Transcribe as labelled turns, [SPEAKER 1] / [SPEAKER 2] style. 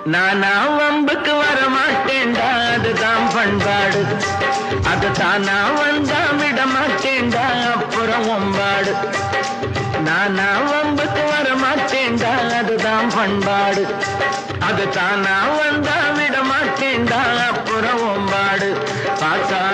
[SPEAKER 1] நானா வம்புக்கு வர மாட்டேன்டா, அதுதான் பண்பாடு. அது தானா வந்தா விட மாட்டேன்டா, அப்புறம் ஒம்பாடு. நானா வம்புக்கு வர மாட்டேன்டா, அதுதான் பண்பாடு. அது தானா வந்தா விட மாட்டேன்டா, அப்புறம் ஒம்பாடு. பார்த்தா